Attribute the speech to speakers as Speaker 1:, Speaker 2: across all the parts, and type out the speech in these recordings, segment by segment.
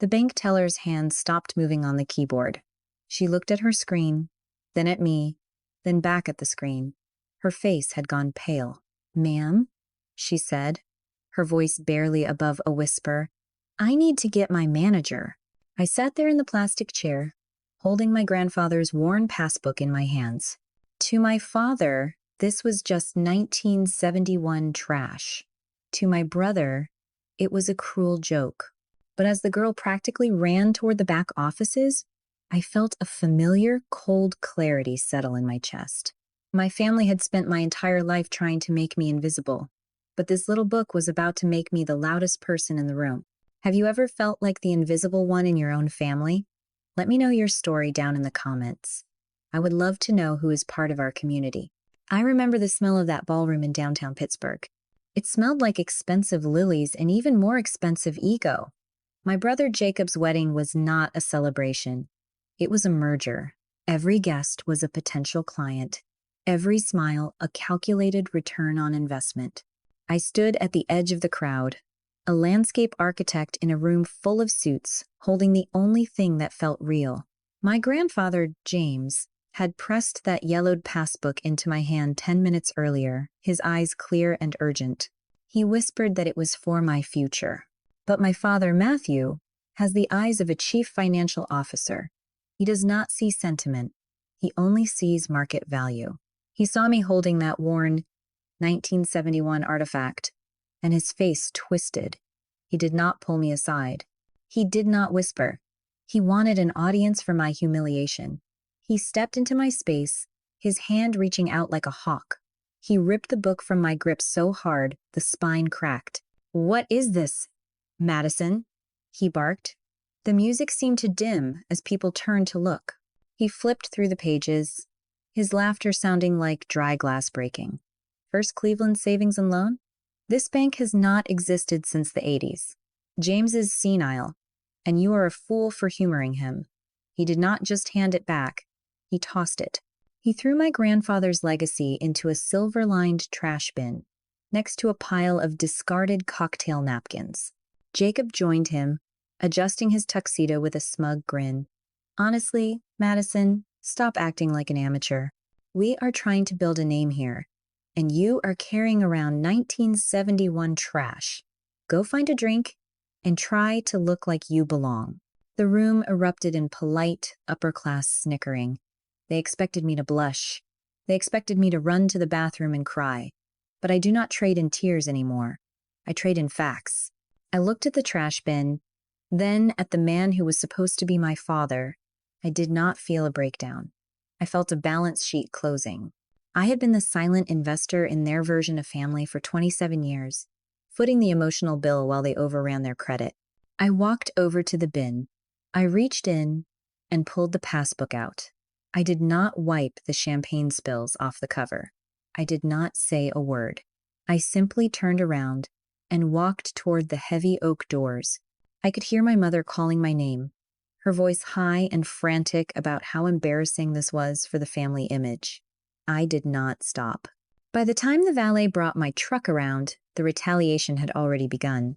Speaker 1: The bank teller's hand stopped moving on the keyboard. She looked at her screen, then at me, then back at the screen. Her face had gone pale. "Ma'am," she said, her voice barely above a whisper, "I need to get my manager." I sat there in the plastic chair, holding my grandfather's worn passbook in my hands. To my father, this was just 1971 trash. To my brother, it was a cruel joke. But as the girl practically ran toward the back offices, I felt a familiar, cold clarity settle in my chest. My family had spent my entire life trying to make me invisible, but this little book was about to make me the loudest person in the room. Have you ever felt like the invisible one in your own family? Let me know your story down in the comments. I would love to know who is part of our community. I remember the smell of that ballroom in downtown Pittsburgh. It smelled like expensive lilies and even more expensive ego. My brother Jacob's wedding was not a celebration. It was a merger. Every guest was a potential client. Every smile a calculated return on investment. I stood at the edge of the crowd, a landscape architect in a room full of suits, holding the only thing that felt real. My grandfather, James, had pressed that yellowed passbook into my hand 10 minutes earlier, his eyes clear and urgent. He whispered that it was for my future. But my father, Matthew, has the eyes of a chief financial officer. He does not see sentiment. He only sees market value. He saw me holding that worn 1971 artifact, and his face twisted. He did not pull me aside. He did not whisper. He wanted an audience for my humiliation. He stepped into my space, his hand reaching out like a hawk. He ripped the book from my grip so hard, the spine cracked. "What is this, Madison?" he barked. The music seemed to dim as people turned to look. He flipped through the pages, his laughter sounding like dry glass breaking. "First Cleveland Savings and Loan? This bank has not existed since the 80s. James is senile, and you are a fool for humoring him." He did not just hand it back, he tossed it. He threw my grandfather's legacy into a silver-lined trash bin, next to a pile of discarded cocktail napkins. Jacob joined him, adjusting his tuxedo with a smug grin. "Honestly, Madison, stop acting like an amateur. We are trying to build a name here, and you are carrying around 1971 trash. Go find a drink and try to look like you belong." The room erupted in polite, upper-class snickering. They expected me to blush. They expected me to run to the bathroom and cry. But I do not trade in tears anymore. I trade in facts. I looked at the trash bin, then at the man who was supposed to be my father. I did not feel a breakdown. I felt a balance sheet closing. I had been the silent investor in their version of family for 27 years, footing the emotional bill while they overran their credit. I walked over to the bin. I reached in and pulled the passbook out. I did not wipe the champagne spills off the cover. I did not say a word. I simply turned around and walked toward the heavy oak doors. I could hear my mother calling my name, her voice high and frantic about how embarrassing this was for the family image. I did not stop. By the time the valet brought my truck around, the retaliation had already begun.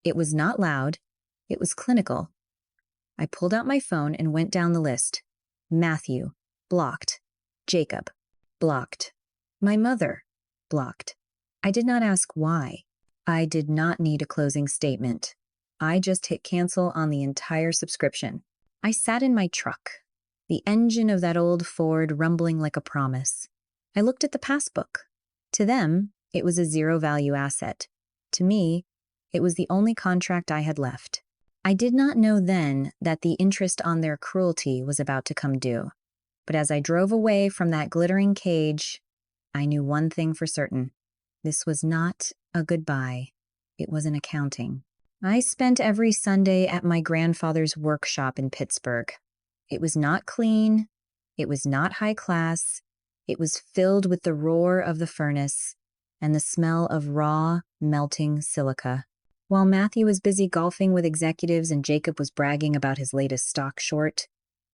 Speaker 1: It was not loud. It was clinical. I pulled out my phone and went down the list. Matthew, blocked. Jacob, blocked. My mother, blocked. I did not ask why. I did not need a closing statement. I just hit cancel on the entire subscription. I sat in my truck, the engine of that old Ford rumbling like a promise. I looked at the passbook. To them, it was a zero-value asset. To me, it was the only contract I had left. I did not know then that the interest on their cruelty was about to come due. But as I drove away from that glittering cage, I knew one thing for certain. This was not a goodbye. It was an accounting. I spent every Sunday at my grandfather's workshop in Pittsburgh. It was not clean. It was not high class. It was filled with the roar of the furnace and the smell of raw, melting silica. While Matthew was busy golfing with executives and Jacob was bragging about his latest stock short,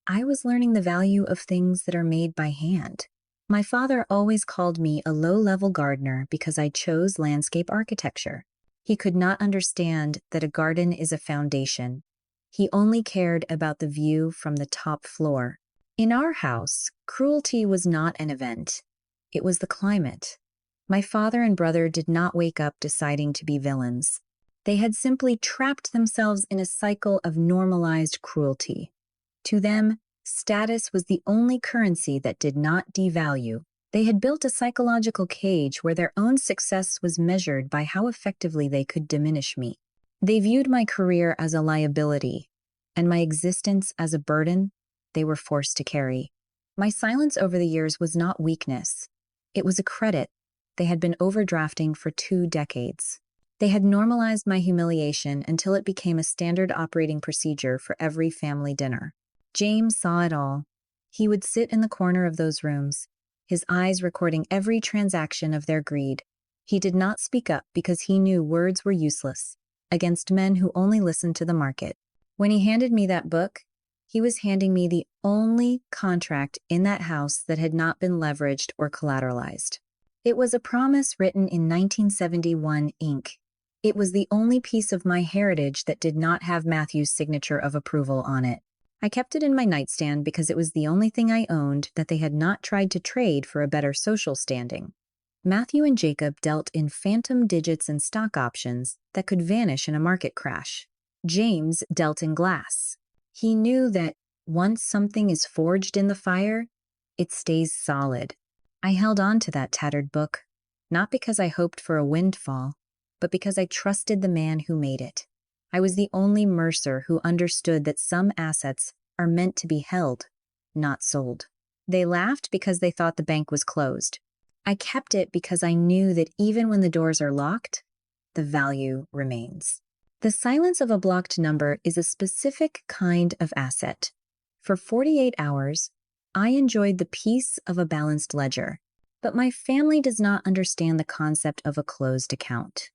Speaker 1: I was learning the value of things that are made by hand. My father always called me a low-level gardener because I chose landscape architecture. He could not understand that a garden is a foundation, He only cared about the view from the top floor. In our house, cruelty was not an event. It was the climate. My father and brother did not wake up deciding to be villains. They had simply trapped themselves in a cycle of normalized cruelty. To them, status was the only currency that did not devalue. They had built a psychological cage where their own success was measured by how effectively they could diminish me. They viewed my career as a liability, and my existence as a burden they were forced to carry. My silence over the years was not weakness. It was a credit. They had been overdrafting for 2 decades. They had normalized my humiliation until it became a standard operating procedure for every family dinner. James saw it all. He would sit in the corner of those rooms, his eyes recording every transaction of their greed. He did not speak up because he knew words were useless against men who only listened to the market. When he handed me that book, he was handing me the only contract in that house that had not been leveraged or collateralized. It was a promise written in 1971 ink. It was the only piece of my heritage that did not have Matthew's signature of approval on it. I kept it in my nightstand because it was the only thing I owned that they had not tried to trade for a better social standing. Matthew and Jacob dealt in phantom digits and stock options that could vanish in a market crash. James dealt in glass. He knew that once something is forged in the fire, it stays solid. I held on to that tattered book, not because I hoped for a windfall, but because I trusted the man who made it. I was the only Mercer who understood that some assets are meant to be held, not sold. They laughed because they thought the bank was closed. I kept it because I knew that even when the doors are locked, the value remains. The silence of a blocked number is a specific kind of asset. For 48 hours, I enjoyed the peace of a balanced ledger, but my family does not understand the concept of a closed account.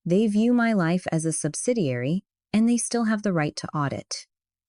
Speaker 1: They view my life as a subsidiary, and they still have the right to audit.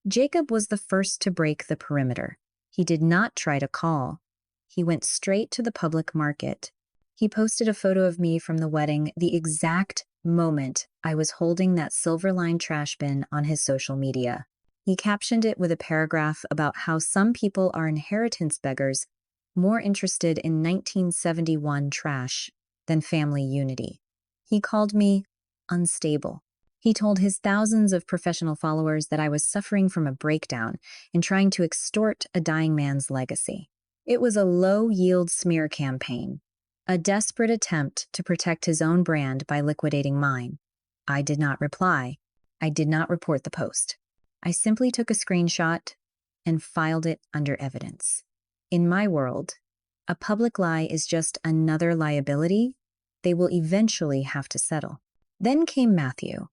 Speaker 1: Jacob was the first to break the perimeter. He did not try to call. He went straight to the public market. He posted a photo of me from the wedding the exact moment I was holding that silver-lined trash bin on his social media. He captioned it with a paragraph about how some people are inheritance beggars, more interested in 1971 trash than family unity. He called me unstable. He told his thousands of professional followers that I was suffering from a breakdown and trying to extort a dying man's legacy. It was a low-yield smear campaign, a desperate attempt to protect his own brand by liquidating mine. I did not reply. I did not report the post. I simply took a screenshot and filed it under evidence. In my world, a public lie is just another liability they will eventually have to settle. Then came Matthew.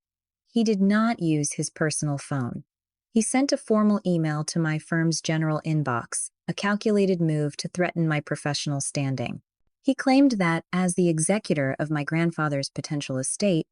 Speaker 1: He did not use his personal phone. He sent a formal email to my firm's general inbox, a calculated move to threaten my professional standing. He claimed that, as the executor of my grandfather's potential estate,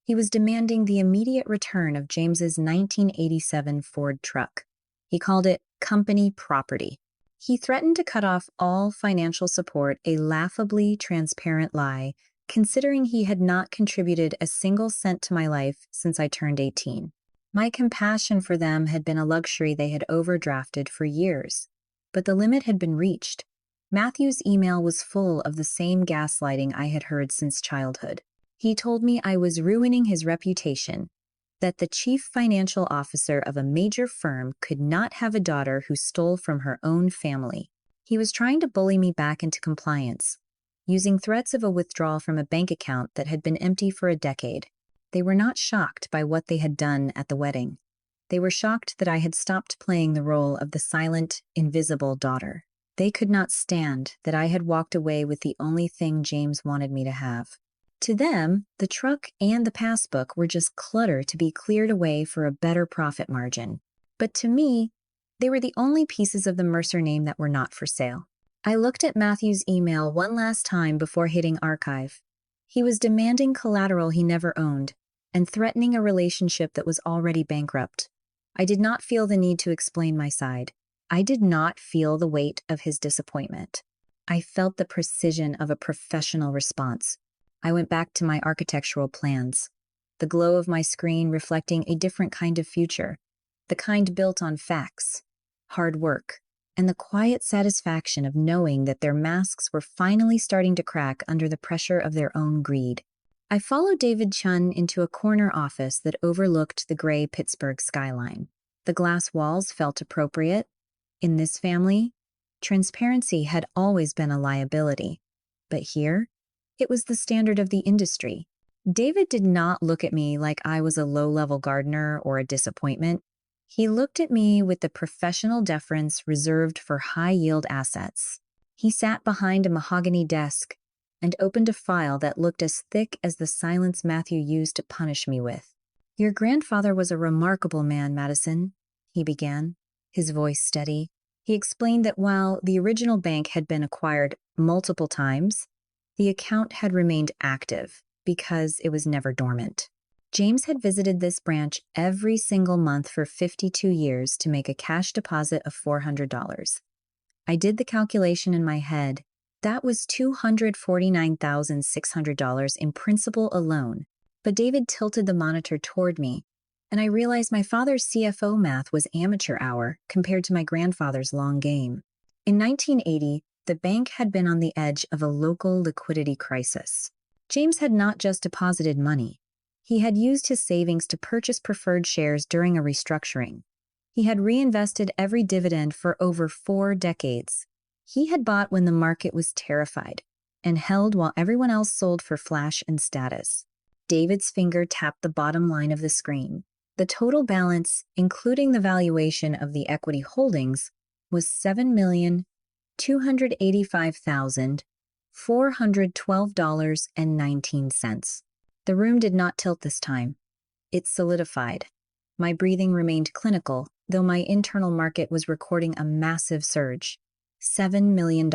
Speaker 1: he was demanding the immediate return of James's 1987 Ford truck. He called it company property. He threatened to cut off all financial support, a laughably transparent lie, considering he had not contributed a single cent to my life since I turned 18. My compassion for them had been a luxury they had overdrafted for years, but the limit had been reached. Matthew's email was full of the same gaslighting I had heard since childhood. He told me I was ruining his reputation, that the chief financial officer of a major firm could not have a daughter who stole from her own family. He was trying to bully me back into compliance, using threats of a withdrawal from a bank account that had been empty for a decade. They were not shocked by what they had done at the wedding. They were shocked that I had stopped playing the role of the silent, invisible daughter. They could not stand that I had walked away with the only thing James wanted me to have. To them, the truck and the passbook were just clutter to be cleared away for a better profit margin. But to me, they were the only pieces of the Mercer name that were not for sale. I looked at Matthew's email one last time before hitting archive. He was demanding collateral he never owned and threatening a relationship that was already bankrupt. I did not feel the need to explain my side. I did not feel the weight of his disappointment. I felt the precision of a professional response. I went back to my architectural plans, the glow of my screen reflecting a different kind of future, the kind built on facts, hard work, and the quiet satisfaction of knowing that their masks were finally starting to crack under the pressure of their own greed. I followed David Chun into a corner office that overlooked the gray Pittsburgh skyline. The glass walls felt appropriate. In this family, transparency had always been a liability, but here, it was the standard of the industry. David did not look at me like I was a low-level gardener or a disappointment. He looked at me with the professional deference reserved for high-yield assets. He sat behind a mahogany desk and opened a file that looked as thick as the silence Matthew used to punish me with. "Your grandfather was a remarkable man, Madison," he began, his voice steady. He explained that while the original bank had been acquired multiple times, the account had remained active because it was never dormant. James had visited this branch every single month for 52 years to make a cash deposit of $400. I did the calculation in my head. That was $249,600 in principal alone. But David tilted the monitor toward me, and I realized my father's CFO math was amateur hour compared to my grandfather's long game. In 1980, the bank had been on the edge of a local liquidity crisis. James had not just deposited money. He had used his savings to purchase preferred shares during a restructuring. He had reinvested every dividend for over 4 decades. He had bought when the market was terrified and held while everyone else sold for flash and status. David's finger tapped the bottom line of the screen. The total balance, including the valuation of the equity holdings, was $7,285,412.19. The room did not tilt this time. It solidified. My breathing remained clinical, though my internal market was recording a massive surge. $7 million.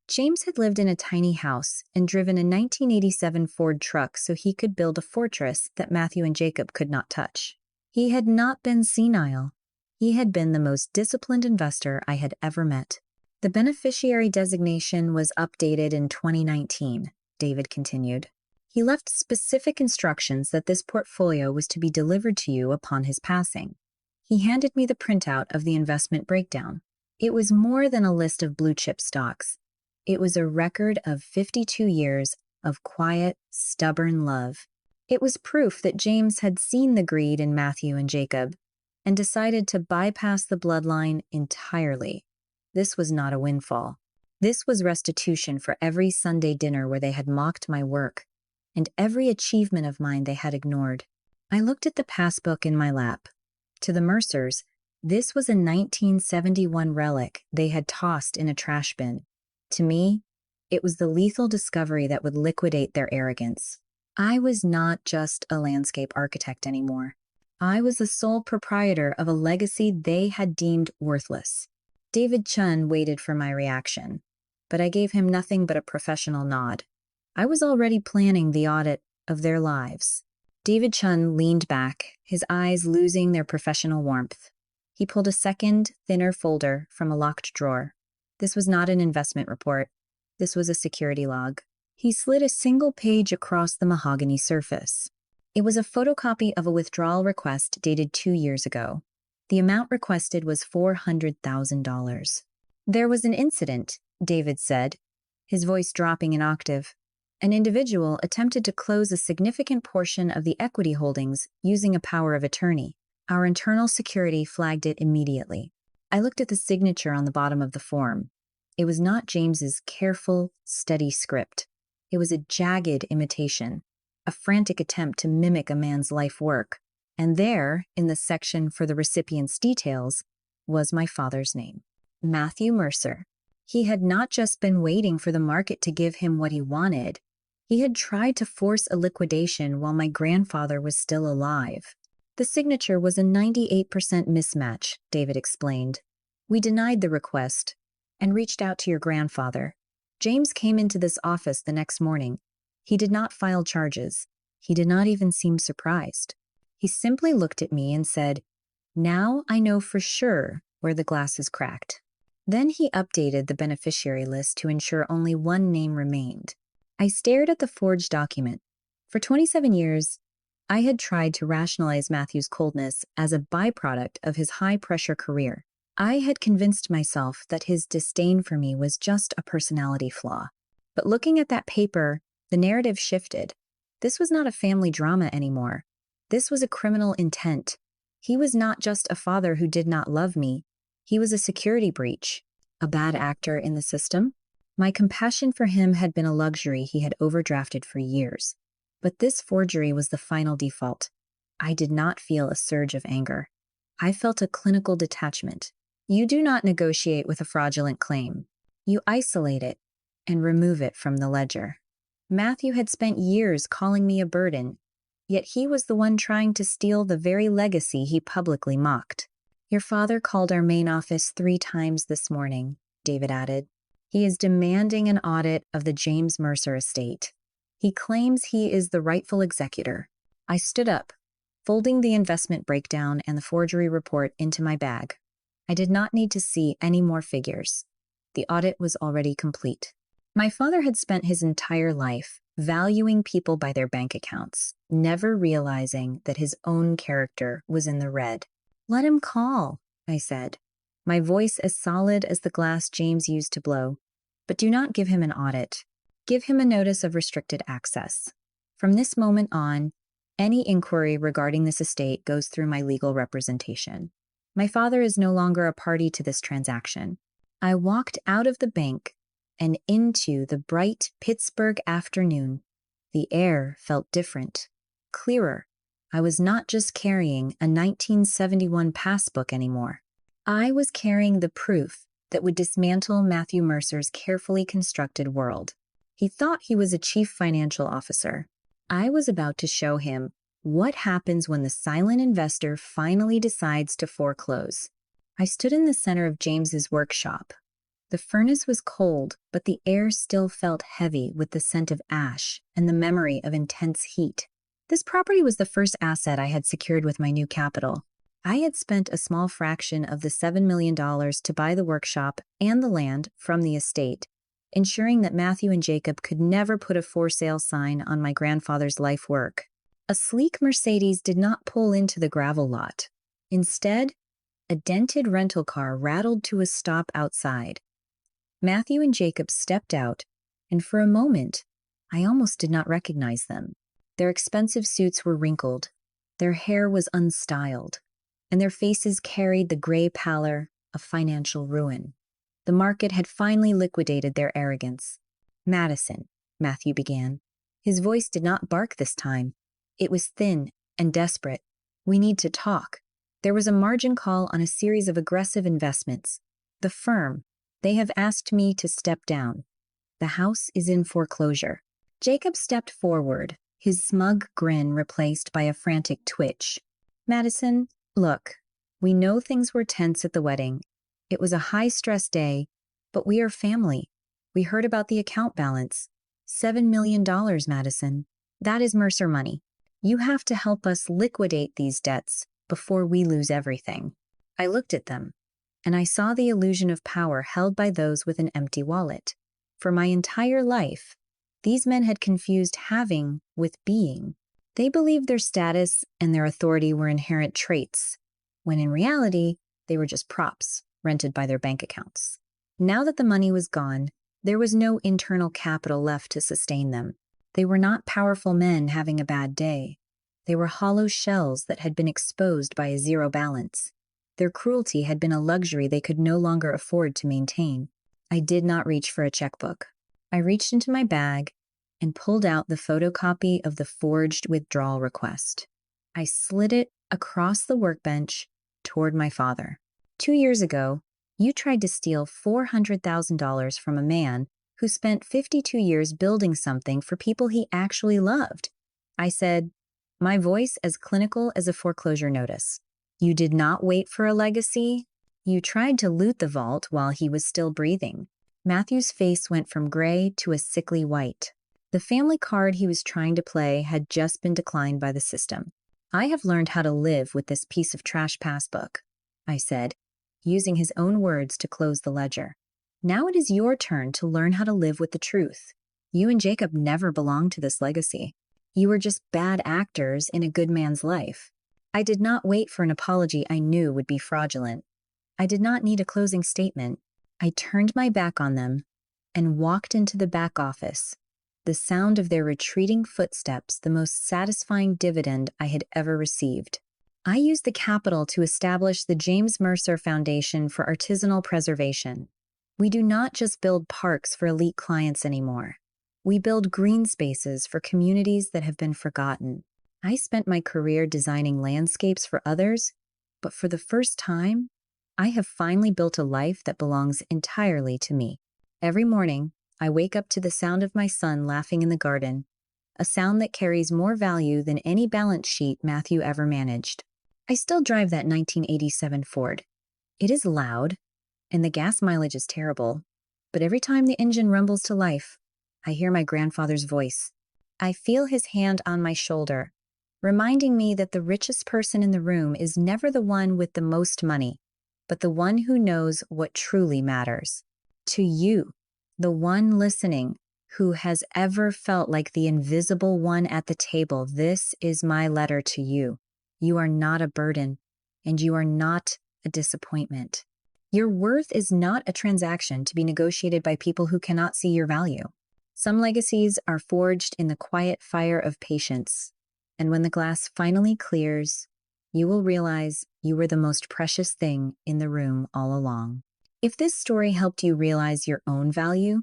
Speaker 1: James had lived in a tiny house and driven a 1987 Ford truck so he could build a fortress that Matthew and Jacob could not touch. He had not been senile. He had been the most disciplined investor I had ever met. The beneficiary designation was updated in 2019, David continued. He left specific instructions that this portfolio was to be delivered to you upon his passing. He handed me the printout of the investment breakdown. It was more than a list of blue-chip stocks. It was a record of 52 years of quiet, stubborn love. It was proof that James had seen the greed in Matthew and Jacob and decided to bypass the bloodline entirely. This was not a windfall. This was restitution for every Sunday dinner where they had mocked my work and every achievement of mine they had ignored. I looked at the passbook in my lap. To the Mercers, this was a 1971 relic they had tossed in a trash bin. To me, it was the lethal discovery that would liquidate their arrogance. I was not just a landscape architect anymore. I was the sole proprietor of a legacy they had deemed worthless. David Chun waited for my reaction, but I gave him nothing but a professional nod. I was already planning the audit of their lives. David Chun leaned back, his eyes losing their professional warmth. He pulled a second, thinner folder from a locked drawer. This was not an investment report. This was a security log. He slid a single page across the mahogany surface. It was a photocopy of a withdrawal request dated 2 years ago. The amount requested was $400,000. There was an incident, David said, his voice dropping an octave. An individual attempted to close a significant portion of the equity holdings using a power of attorney. Our internal security flagged it immediately. I looked at the signature on the bottom of the form. It was not James's careful, steady script. It was a jagged imitation, a frantic attempt to mimic a man's life work. And there, in the section for the recipient's details, was my father's name, Matthew Mercer. He had not just been waiting for the market to give him what he wanted. He had tried to force a liquidation while my grandfather was still alive. The signature was a 98% mismatch, David explained. We denied the request and reached out to your grandfather. James came into this office the next morning. He did not file charges. He did not even seem surprised. He simply looked at me and said, "Now I know for sure where the glass is cracked." Then he updated the beneficiary list to ensure only one name remained. I stared at the forged document. For 27 years, I had tried to rationalize Matthew's coldness as a byproduct of his high-pressure career. I had convinced myself that his disdain for me was just a personality flaw. But looking at that paper, the narrative shifted. This was not a family drama anymore. This was a criminal intent. He was not just a father who did not love me. He was a security breach, a bad actor in the system. My compassion for him had been a luxury he had overdrafted for years. But this forgery was the final default. I did not feel a surge of anger. I felt a clinical detachment. You do not negotiate with a fraudulent claim. You isolate it and remove it from the ledger. Matthew had spent years calling me a burden, yet he was the one trying to steal the very legacy he publicly mocked. Your father called our main office 3 times this morning, David added. He is demanding an audit of the James Mercer estate. He claims he is the rightful executor. I stood up, folding the investment breakdown and the forgery report into my bag. I did not need to see any more figures. The audit was already complete. My father had spent his entire life valuing people by their bank accounts, never realizing that his own character was in the red. Let him call, I said, my voice as solid as the glass James used to blow. But do not give him an audit. Give him a notice of restricted access. From this moment on, any inquiry regarding this estate goes through my legal representation. My father is no longer a party to this transaction. I walked out of the bank and into the bright Pittsburgh afternoon. The air felt different, clearer. I was not just carrying a 1971 passbook anymore. I was carrying the proof that would dismantle Matthew Mercer's carefully constructed world. He thought he was a chief financial officer. I was about to show him what happens when the silent investor finally decides to foreclose. I stood in the center of James's workshop. The furnace was cold, but the air still felt heavy with the scent of ash and the memory of intense heat. This property was the first asset I had secured with my new capital. I had spent a small fraction of the $7 million to buy the workshop and the land from the estate, ensuring that Matthew and Jacob could never put a for sale sign on my grandfather's life work. A sleek Mercedes did not pull into the gravel lot. Instead, a dented rental car rattled to a stop outside. Matthew and Jacob stepped out, and for a moment, I almost did not recognize them. Their expensive suits were wrinkled, their hair was unstyled, and their faces carried the gray pallor of financial ruin. The market had finally liquidated their arrogance. Madison, Matthew began. His voice did not bark this time. It was thin and desperate. We need to talk. There was a margin call on a series of aggressive investments. The firm, they have asked me to step down. The house is in foreclosure. Jacob stepped forward, his smug grin replaced by a frantic twitch. Madison, look, we know things were tense at the wedding. It was a high-stress day, but we are family. We heard about the account balance. $7 million, Madison. That is Mercer money. You have to help us liquidate these debts before we lose everything. I looked at them, and I saw the illusion of power held by those with an empty wallet. For my entire life, these men had confused having with being. They believed their status and their authority were inherent traits, when in reality, they were just props rented by their bank accounts. Now that the money was gone, there was no internal capital left to sustain them. They were not powerful men having a bad day. They were hollow shells that had been exposed by a zero balance. Their cruelty had been a luxury they could no longer afford to maintain. I did not reach for a checkbook. I reached into my bag and pulled out the photocopy of the forged withdrawal request. I slid it across the workbench toward my father. 2 years ago, you tried to steal $400,000 from a man who spent 52 years building something for people he actually loved. I said, my voice as clinical as a foreclosure notice. You did not wait for a legacy. You tried to loot the vault while he was still breathing. Matthew's face went from gray to a sickly white. The family card he was trying to play had just been declined by the system. I have learned how to live with this piece of trash passbook, I said, using his own words to close the ledger. Now it is your turn to learn how to live with the truth. You and Jacob never belonged to this legacy. You were just bad actors in a good man's life. I did not wait for an apology I knew would be fraudulent. I did not need a closing statement. I turned my back on them and walked into the back office, the sound of their retreating footsteps the most satisfying dividend I had ever received. I used the capital to establish the James Mercer Foundation for Artisanal Preservation. We do not just build parks for elite clients anymore. We build green spaces for communities that have been forgotten. I spent my career designing landscapes for others, but for the first time, I have finally built a life that belongs entirely to me. Every morning, I wake up to the sound of my son laughing in the garden, a sound that carries more value than any balance sheet Matthew ever managed. I still drive that 1987 Ford. It is loud, and the gas mileage is terrible, but every time the engine rumbles to life, I hear my grandfather's voice. I feel his hand on my shoulder, reminding me that the richest person in the room is never the one with the most money, but the one who knows what truly matters. To you, the one listening, who has ever felt like the invisible one at the table, this is my letter to you. You are not a burden, and you are not a disappointment. Your worth is not a transaction to be negotiated by people who cannot see your value. Some legacies are forged in the quiet fire of patience, and when the glass finally clears, you will realize you were the most precious thing in the room all along. If this story helped you realize your own value,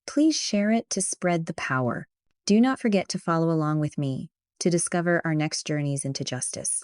Speaker 1: please share it to spread the power. Do not forget to follow along with me to discover our next journeys into justice.